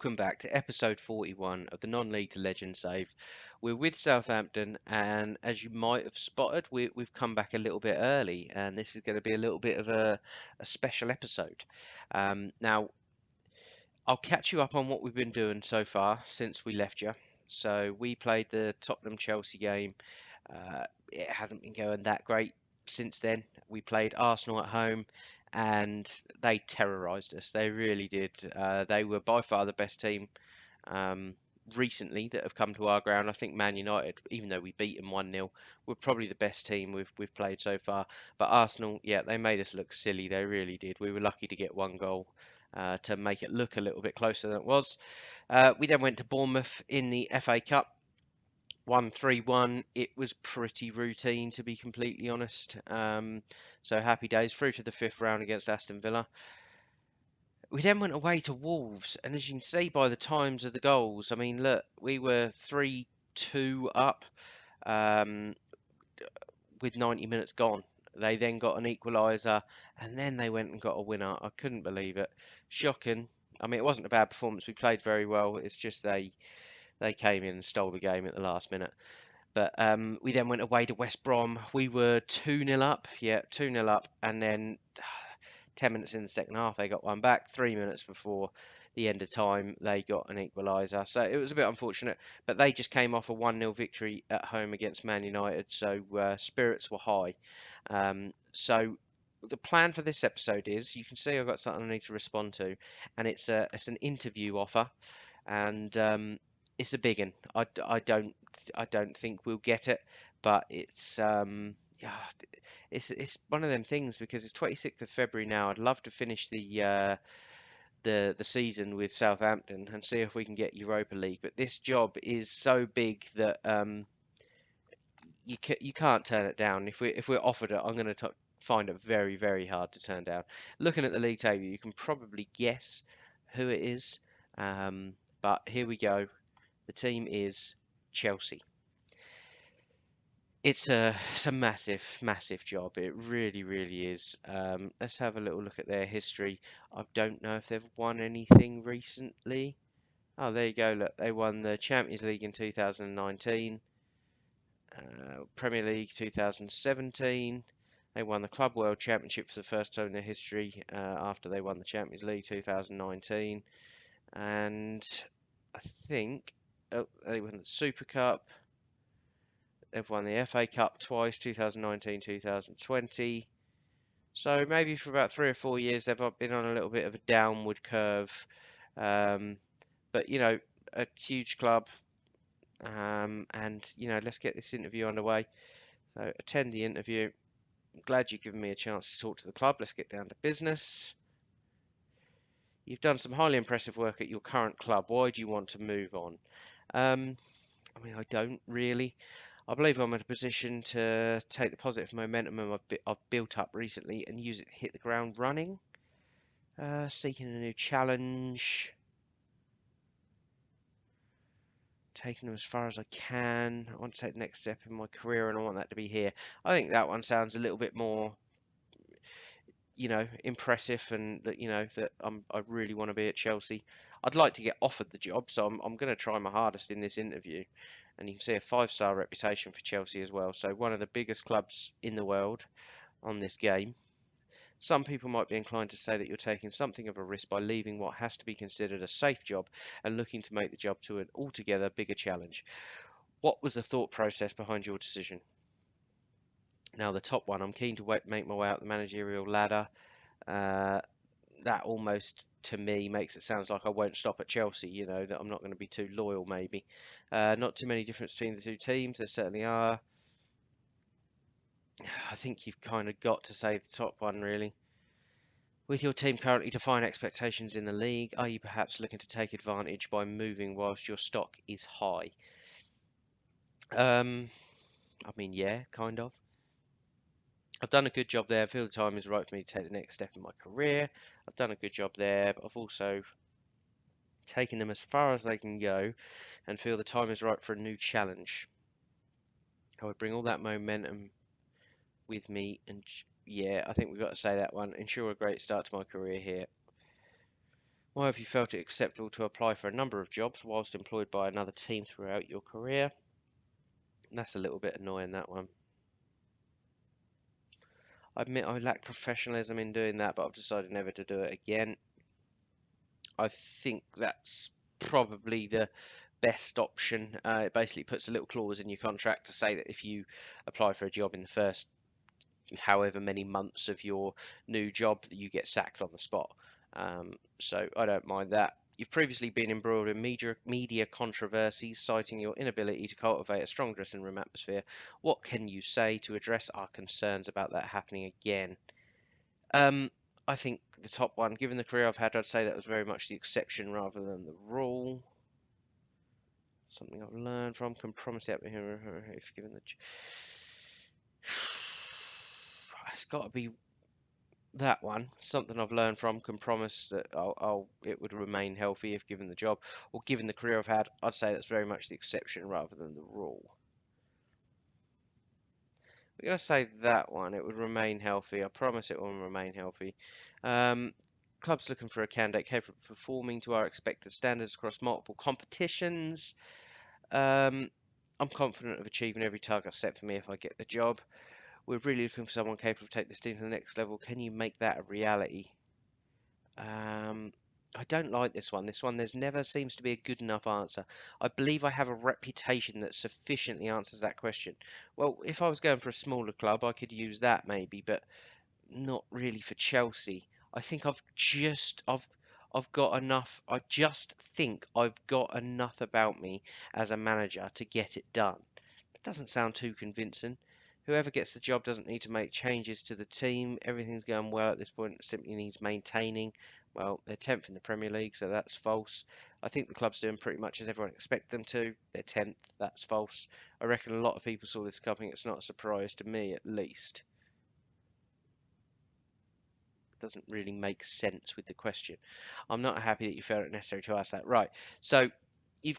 Welcome back to episode 41 of the Non-League to Legend Save. We're with Southampton, and as you might have spotted, we've come back a little bit early, and this is going to be a little bit of a special episode. Now, I'll catch you up on what we've been doing so far since we left you. So, we played the Tottenham-Chelsea game. It hasn't been going that great since then. We played Arsenal at home, and they terrorised us. They really did. They were by far the best team um, recently that have come to our ground. I think Man United, even though we beat them 1-0, were probably the best team we've played so far. But Arsenal, yeah, they made us look silly. They really did. We were lucky to get one goal to make it look a little bit closer than it was. We then went to Bournemouth in the FA Cup. 1-3-1. It was pretty routine, to be completely honest. So happy days through to the fifth round against Aston Villa. We then went away to Wolves, and as you can see by the times of the goals, I mean, look, we were 3-2 up um, with 90 minutes gone. They then got an equaliser, and then they went and got a winner. I couldn't believe it. Shocking. I mean, it wasn't a bad performance. We played very well. It's just they came in and stole the game at the last minute. But we then went away to West Brom. We were 2-0 up. Yeah, 2-0 up. And then 10 minutes in the second half, they got one back. 3 minutes before the end of time, they got an equaliser. So it was a bit unfortunate. But they just came off a 1-0 victory at home against Man United. So spirits were high. So the plan for this episode is, you can see I've got something I need to respond to. And it's an interview offer. And it's a big one. I don't think we'll get it, but it's one of them things because it's 26th of February now. I'd love to finish the season with Southampton and see if we can get Europa League. But this job is so big that you can't turn it down. If we're offered it, I'm going to find it very, very hard to turn down. Looking at the league table, you can probably guess who it is. But here we go. The team is Chelsea. It's a massive, massive job. It really, really is. Let's have a little look at their history. I don't know if they've won anything recently. Oh, there you go. Look, they won the Champions League in 2019, Premier League 2017. They won the Club World Championship for the first time in their history after they won the Champions League 2019. And I think they won the Super Cup. They've won the FA Cup twice, 2019, 2020. So maybe for about 3 or 4 years they've been on a little bit of a downward curve. Um, but a huge club. And let's get this interview underway. So attend the interview. I'm glad you've given me a chance to talk to the club. Let's get down to business. You've done some highly impressive work at your current club. Why do you want to move on? I mean, I don't really. I believe I'm in a position to take the positive momentum I've built up recently and use it to hit the ground running. Seeking a new challenge. Taking them as far as I can. I want to take the next step in my career and I want that to be here. I think that one sounds a little bit more, impressive, and that I really want to be at Chelsea. I'd like to get offered the job, so I'm going to try my hardest in this interview. And you can see a 5-star reputation for Chelsea as well. So one of the biggest clubs in the world on this game. Some people might be inclined to say that you're taking something of a risk by leaving what has to be considered a safe job and looking to make the job to an altogether bigger challenge. What was the thought process behind your decision? Now, the top one, I'm keen to make my way up the managerial ladder. That almost, to me, makes it sound like I won't stop at Chelsea, that I'm not going to be too loyal, maybe. Not too many differences between the two teams, there certainly are. I think you've kind of got to say the top one, really. With your team currently defining expectations in the league, are you perhaps looking to take advantage by moving whilst your stock is high? I mean, yeah, kind of. I've done a good job there. I feel the time is right for me to take the next step in my career. I've done a good job there, but I've also taken them as far as they can go and feel the time is right for a new challenge. I would bring all that momentum with me, and yeah, I think we've got to say that one. Ensure a great start to my career here. Why have you felt it acceptable to apply for a number of jobs whilst employed by another team throughout your career? That's a little bit annoying, that one. I admit I lack professionalism in doing that, but I've decided never to do it again. I think that's probably the best option. It basically puts a little clause in your contract to say that if you apply for a job in the first however many months of your new job, that you get sacked on the spot. So I don't mind that. You've previously been embroiled in media controversies, citing your inability to cultivate a strong dressing room atmosphere. What can you say to address our concerns about that happening again? Um, I think the top one, given the career I've had, I'd say that was very much the exception rather than the rule. Something I've learned from, can promise that if given the. It's got to be that one. Something I've learned from, can promise that it would remain healthy if given the job, or given the career I've had. I'd say that's very much the exception rather than the rule. We're going to say that one. It would remain healthy. I promise it will remain healthy. Um, Club's looking for a candidate capable of performing to our expected standards across multiple competitions. I'm confident of achieving every target set for me if I get the job. We're really looking for someone capable of taking this team to the next level. Can you make that a reality? I don't like this one. This one, there's never seems to be a good enough answer. I believe I have a reputation that sufficiently answers that question. Well, if I was going for a smaller club, I could use that maybe, but not really for Chelsea. I think I've got enough. I just think I've got enough about me as a manager to get it done. That doesn't sound too convincing. Whoever gets the job doesn't need to make changes to the team. Everything's going well at this point. It simply needs maintaining. Well, they're 10th in the Premier League, so that's false. I think the club's doing pretty much as everyone expected them to. They're 10th. That's false. I reckon a lot of people saw this coming. It's not a surprise to me, at least. Doesn't really make sense with the question. I'm not happy that you felt it necessary to ask that. Right. So you've.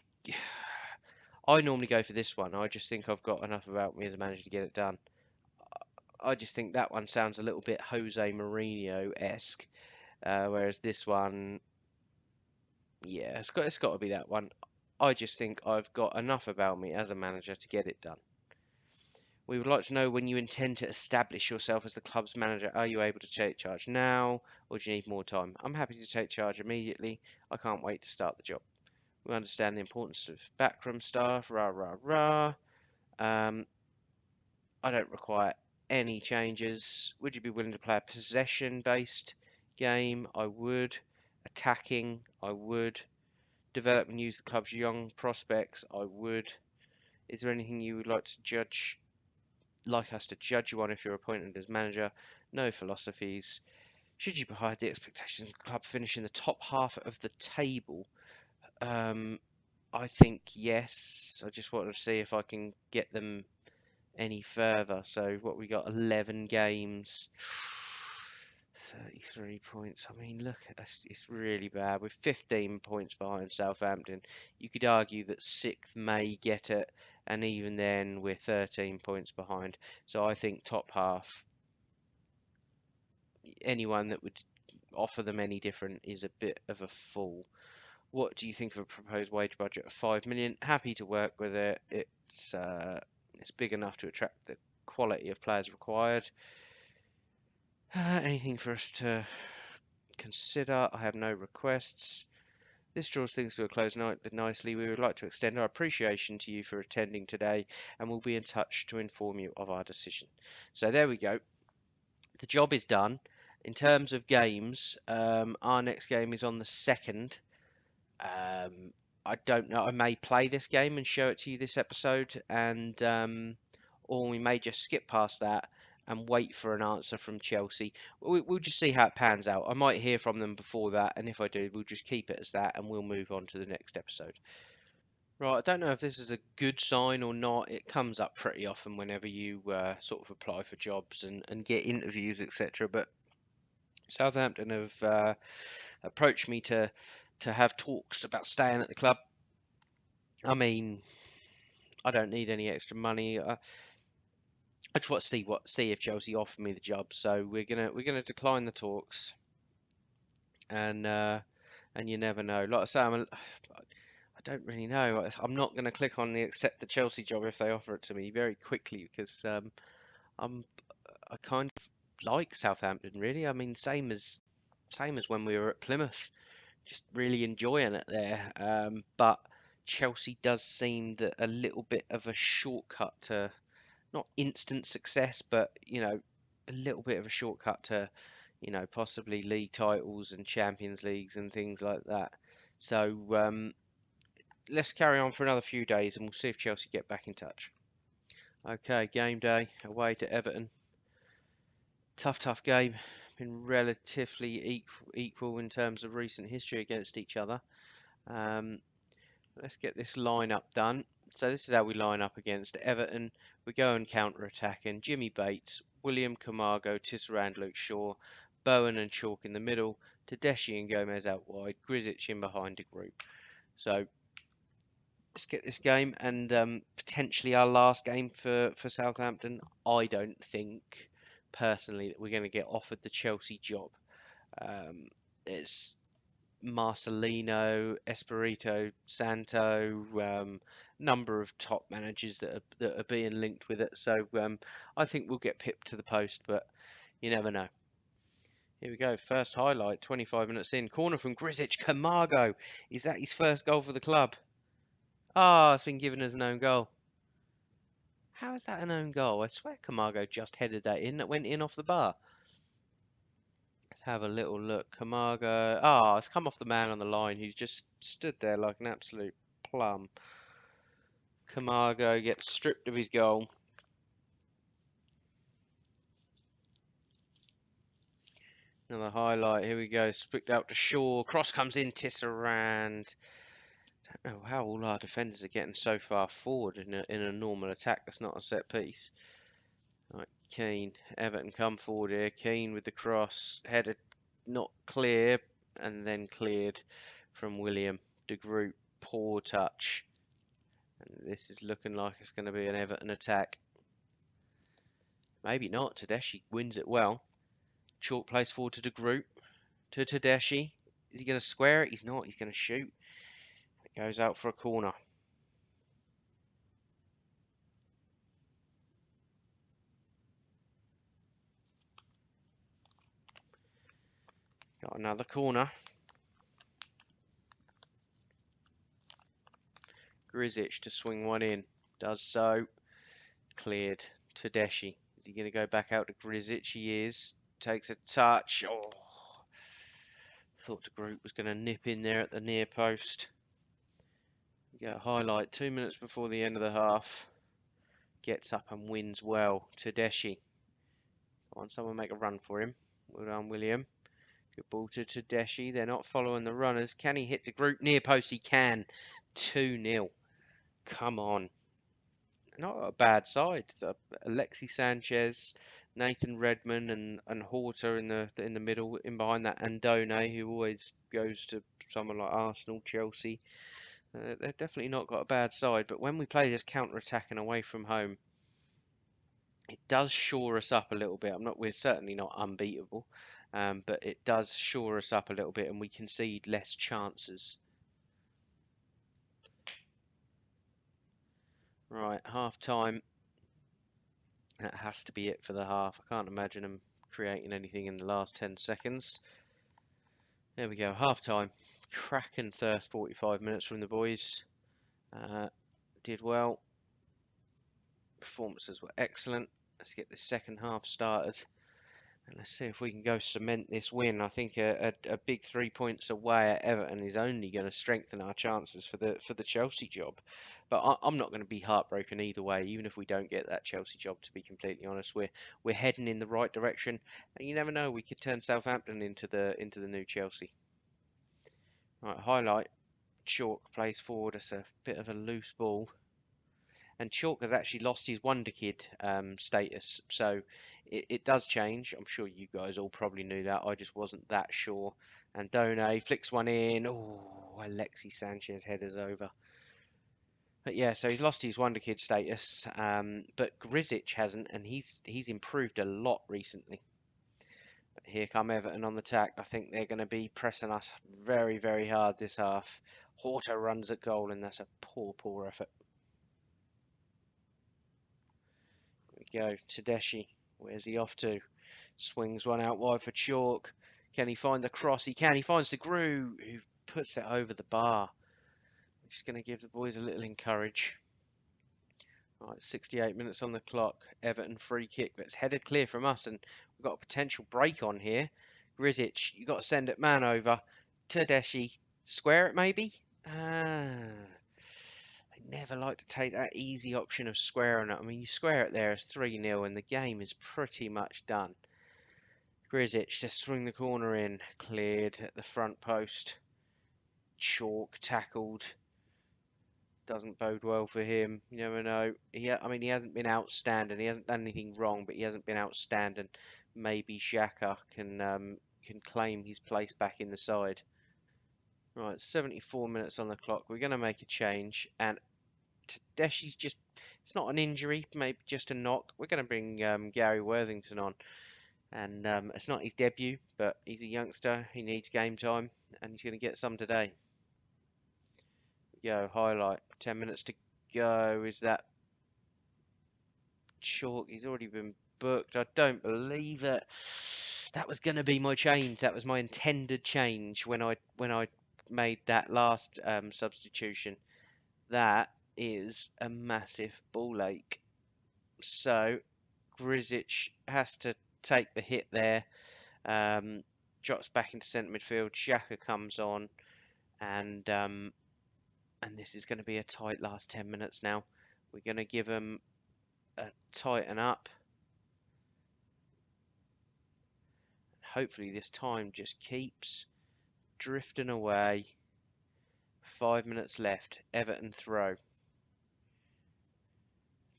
I normally go for this one. I just think I've got enough about me as a manager to get it done. I just think that one sounds a little bit Jose Mourinho-esque, whereas this one, yeah, it's got to be that one. I just think I've got enough about me as a manager to get it done. We would like to know when you intend to establish yourself as the club's manager. Are you able to take charge now, or do you need more time? I'm happy to take charge immediately. I can't wait to start the job. We understand the importance of backroom staff. Rah rah rah. Um, I don't require any changes. Would you be willing to play a possession-based game? I would. Attacking? I would. Develop and use the club's young prospects? I would. Is there anything you would like us to judge you on if you're appointed as manager? No philosophies. Should you provide the expectations of the club finish in the top half of the table? Um, I think yes. I just wanted to see if I can get them any further. So what we got, 11 games, 33 points. I mean, look, it's really bad. With 15 points behind Southampton, you could argue that 6th may get it, and even then we're 13 points behind. So I think top half, anyone that would offer them any different is a bit of a fool. What do you think of a proposed wage budget of 5 million? Happy to work with it. It's big enough to attract the quality of players required. Anything for us to consider? I have no requests. This draws things to a close nicely. We would like to extend our appreciation to you for attending today, and we'll be in touch to inform you of our decision. So there we go. The job is done. In terms of games, our next game is on the 2nd. I don't know. I may play this game and show it to you this episode, and or we may just skip past that and wait for an answer from Chelsea. We'll just see how it pans out. I might hear from them before that, and if I do, we'll just keep it as that, and we'll move on to the next episode. Right, I don't know if this is a good sign or not. It comes up pretty often whenever you sort of apply for jobs and get interviews, etc. But Southampton have approached me to have talks about staying at the club. I mean, I don't need any extra money. I just want to see if Chelsea offer me the job. So we're gonna decline the talks and and you never know. Like I say, I don't really know. I'm not going to click on the accept the Chelsea job if they offer it to me very quickly because I'm I kind of like Southampton really. I mean, same as when we were at Plymouth, just really enjoying it there. But Chelsea does seem that a little bit of a shortcut to not instant success, but a little bit of a shortcut to possibly league titles and Champions Leagues and things like that. So let's carry on for another few days and we'll see if Chelsea get back in touch. Okay, game day away to Everton. Tough game. Been relatively equal in terms of recent history against each other. Um, let's get this line-up done. So this is how we line up against Everton. We go and counter-attack and Jimmy Bates, William Camargo, Tisserand, Luke Shaw, Bowen and Chalk in the middle, Tedeschi and Gomez out wide, Grisic in behind the group. So let's get this game and potentially our last game for Southampton. I don't think personally that we're going to get offered the Chelsea job. It's Marcelino, Espirito Santo, number of top managers that are being linked with it. So I think we'll get pipped to the post, but you never know. Here we go. First highlight, 25 minutes in. Corner from Grisic. Camargo. Is that his first goal for the club? Ah, it's been given as an own goal. How is that an own goal? I swear Camargo just headed that in. That went in off the bar. Let's have a little look. Camargo. Ah, it's come off the man on the line who's just stood there like an absolute plum. Camargo gets stripped of his goal. Another highlight. Here we go. Spicked out to Shaw. Cross comes in. Tisserand. Don't know how all our defenders are getting so far forward in a normal attack. That's not a set piece. Right, Keane. Everton come forward here. Keane with the cross. Headed not clear. And then cleared from William. De Groot. Poor touch. And this is looking like it's going to be an Everton attack. Maybe not. Tedeschi wins it well. Chalk plays forward to De Groot. To Tedeschi. Is he going to square it? He's not. He's going to shoot. It goes out for a corner. Got another corner. Grisic to swing one in. Does so. Cleared. Tedeschi. Is he going to go back out to Grisic? He is. Takes a touch. Oh. Thought the group was going to nip in there at the near post. We get a highlight 2 minutes before the end of the half. Gets up and wins well. Tedeschi. Come on, someone make a run for him. Well done, William. Good ball to Tedeschi. They're not following the runners. Can he hit the group near post? He can. 2-0. Come on. Not a bad side. Alexis Sanchez, Nathan Redmond, and Horta in the middle. In behind that, Andone, who always goes to someone like Arsenal, Chelsea. They've definitely not got a bad side. But when we play this counter-attacking away from home, it does shore us up a little bit. We're certainly not unbeatable, but it does shore us up a little bit, and we concede less chances. Right, half time. That has to be it for the half. I can't imagine them creating anything in the last 10 seconds. There we go, half time. Cracking first 45 minutes from the boys. Did well. Performances were excellent. Let's get the second half started. And let's see if we can go cement this win. I think a big 3 points away at Everton is only going to strengthen our chances for the Chelsea job. But I'm not going to be heartbroken either way, even if we don't get that Chelsea job. To be completely honest, we're heading in the right direction, and you never know, we could turn Southampton into the new Chelsea. Right, highlight: Chalk plays forward. It's a bit of a loose ball. And Chalk has actually lost his Wonder Kid status, so it does change. I'm sure you guys all probably knew that. I just wasn't that sure. And Done flicks one in. Oh, Alexis Sanchez headers over. But yeah, so he's lost his Wonder Kid status, but Grisic hasn't, and he's improved a lot recently. But here come Everton on the tack. I think they're going to be pressing us very, very hard this half. Horta runs at goal, and that's a poor, poor effort. Here we go. Tedeschi. Where's he off to? Swings one out wide for Chalk. Can he find the cross? He can. He finds the Gru, who puts it over the bar. Just going to give the boys a little encourage. Right, 68 minutes on the clock. Everton free kick, but it's headed clear from us, and we've got a potential break on here. Grizic, you got to send it man over. Tedeschi, square it maybe? I never like to take that easy option of squaring it. I mean, you square it there as 3-0, and the game is pretty much done. Grizic just swing the corner in, cleared at the front post. Chalk tackled. Doesn't bode well for him. You never know. I mean, he hasn't been outstanding. He hasn't done anything wrong, but he hasn't been outstanding. Maybe Xhaka can claim his place back in the side. Right, 74 minutes on the clock. We're going to make a change, and Tedeschi's just, it's not an injury, maybe just a knock. We're going to bring Gary Worthington on, and it's not his debut, but he's a youngster. He needs game time, and he's going to get some today. Go, highlight. 10 minutes to go. Is that Chalk? He's already been booked. I don't believe it. That was going to be my change. That was my intended change when I made that last substitution. That is a massive ball ache. So Grizic has to take the hit there. Drops back into centre midfield. Xhaka comes on, and this is going to be a tight last 10 minutes now. We're going to give them a tighten up. Hopefully this time just keeps drifting away. 5 minutes left. Everton throw.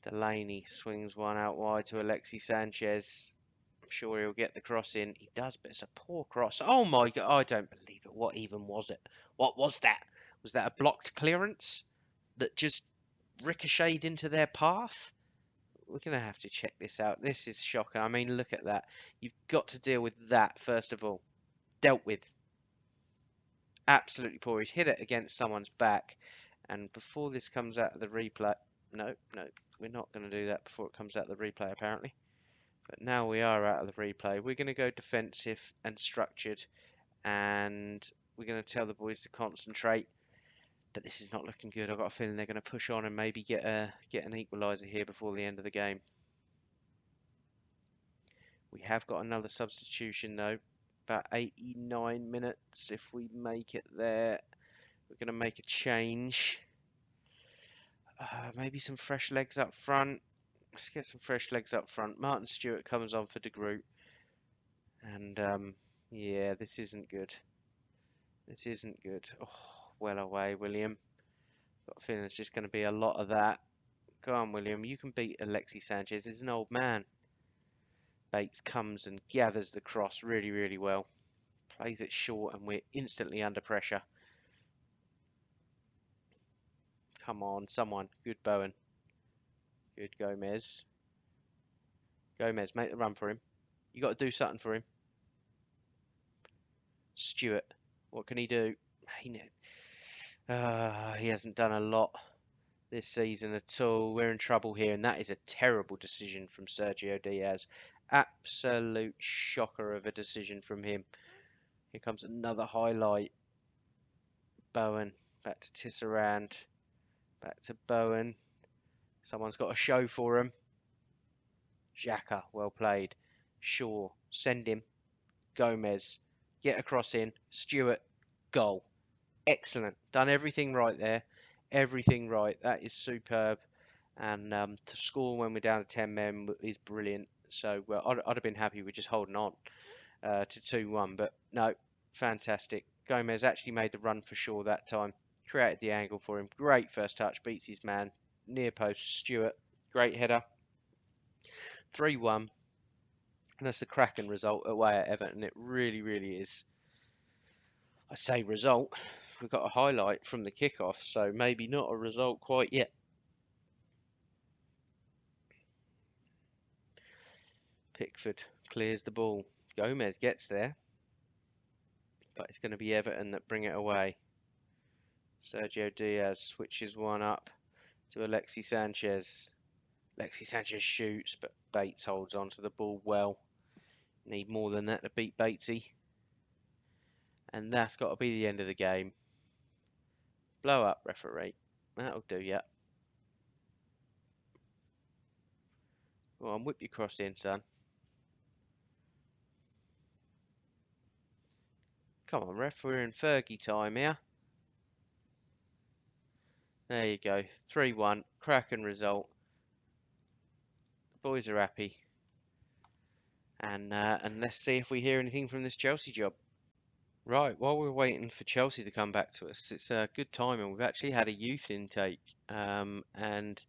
Delaney swings one out wide to Alexis Sanchez. I'm sure he'll get the cross in. He does, but it's a poor cross. Oh my God, I don't believe it. What even was it? What was that? Was that a blocked clearance that just ricocheted into their path? We're going to have to check this out. This is shocking. I mean, look at that. You've got to deal with that, first of all. Dealt with. Absolutely poor. He's hit it against someone's back. And before this comes out of the replay... No, we're not going to do that before it comes out of the replay, apparently. But now we are out of the replay. We're going to go defensive and structured. And we're going to tell the boys to concentrate. But this is not looking good. I've got a feeling they're going to push on and maybe get an equaliser here before the end of the game. We have got another substitution though. About 89 minutes. If we make it there, we're going to make a change. Maybe some fresh legs up front. Let's get some fresh legs up front. Martin Stewart comes on for De Groot. And yeah, this isn't good. This isn't good. Oh, well away, William. Got a feeling it's just going to be a lot of that. Go on, William. You can beat Alexis Sanchez. He's an old man. Bates comes and gathers the cross really, really well. Plays it short, and we're instantly under pressure. Come on, someone. Good Bowen. Good Gomez. Gomez, make the run for him. You got to do something for him. Stewart. What can he do? He hasn't done a lot this season at all. We're in trouble here, and that is a terrible decision from Sergio Diaz. Absolute shocker of a decision from him. Here comes another highlight. Bowen. Back to Tisserand. Back to Bowen. Someone's got a show for him. Xhaka, well played. Shaw, send him. Gomez, get across in. Stewart, goal. Excellent. Done everything right there. Everything right. That is superb. And to score when we're down to 10 men is brilliant. So I'd have been happy with just holding on to 2-1. But no, fantastic. Gomez actually made the run for Shaw that time. Created the angle for him. Great first touch. Beats his man. Near post. Stewart. Great header. 3-1. And that's a cracking result away at Everton. It really, really is. I say result. We've got a highlight from the kickoff, so maybe not a result quite yet. Pickford clears the ball. Gomez gets there, but it's going to be Everton that bring it away. Sergio Diaz switches one up to Alexis Sanchez. Alexis Sanchez shoots, but Bates holds on to the ball well. Need more than that to beat Batesy. And that's got to be the end of the game. Blow up, referee. That'll do ya. Go on, whip your cross in, son. Come on, ref, we're in Fergie time here. There you go. 3-1. Cracking result. The boys are happy. And let's see if we hear anything from this Chelsea job. Right, while we're waiting for Chelsea to come back to us, it's a good timing. We've actually had a youth intake, and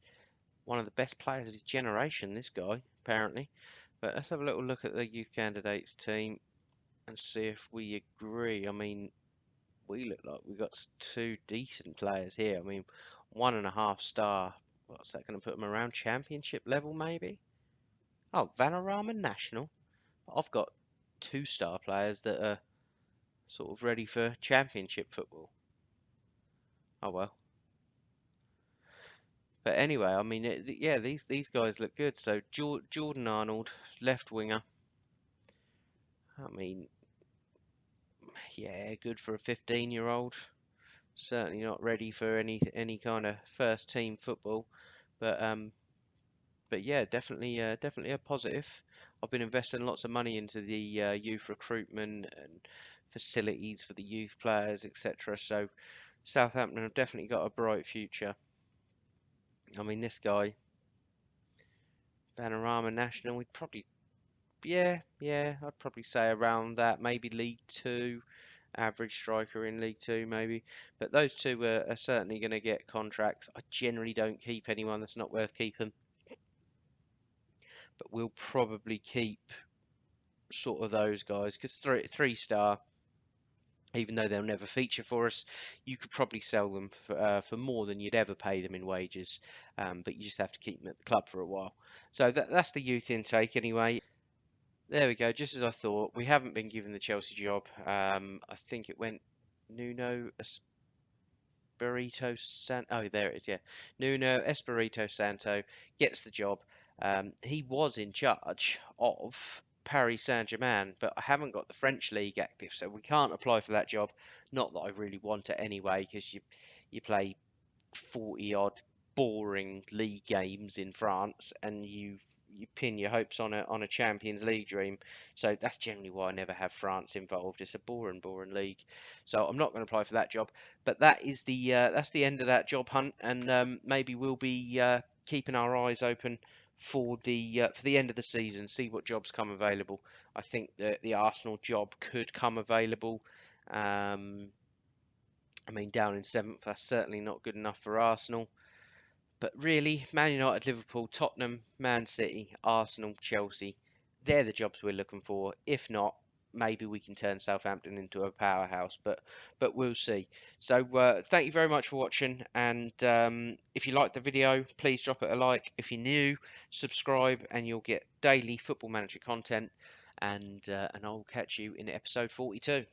one of the best players of his generation, this guy, apparently. But let's have a little look at the youth candidates team and see if we agree. I mean, we look like we've got two decent players here. I mean, 1.5 star. What's that going to put them around championship level, maybe? Oh, Vanarama National. I've got 2 star players that are sort of ready for championship football. Oh well. But anyway, I mean, yeah, these guys look good. So Jordan Arnold, left winger. I mean, yeah, good for a 15-year-old. Certainly not ready for any kind of first team football, but yeah, definitely a positive. I've been investing lots of money into the youth recruitment and facilities for the youth players, etc. So Southampton have definitely got a bright future. I mean, this guy, Panorama National, we'd probably, yeah, I'd probably say around that, maybe League Two, average striker in League Two, maybe. But those two are certainly going to get contracts. I generally don't keep anyone that's not worth keeping, but we'll probably keep sort of those guys because three star, even though they'll never feature for us, you could probably sell them for more than you'd ever pay them in wages. But you just have to keep them at the club for a while. So that's the youth intake anyway. There we go, just as I thought. We haven't been given the Chelsea job. I think it went Nuno Espirito Santo. Oh, there it is, yeah. Nuno Espirito Santo gets the job. He was in charge of Paris Saint-Germain, but I haven't got the French league active, so we can't apply for that job. Not that I really want it anyway, because you play 40 odd boring league games in France, and you pin your hopes on a Champions League dream. So that's generally why I never have France involved. It's a boring league. So I'm not going to apply for that job. But that's the end of that job hunt, and maybe we'll be keeping our eyes open for the end of the season, see what jobs come available. I think that the Arsenal job could come available. I mean, down in 7th, that's certainly not good enough for Arsenal. But really, Man United, Liverpool, Tottenham, Man City, Arsenal, Chelsea, they're the jobs we're looking for. If not, maybe we can turn Southampton into a powerhouse, but we'll see. So thank you very much for watching, and if you liked the video, please drop it a like. If you're new, subscribe, and you'll get daily Football Manager content, and I'll catch you in episode 42.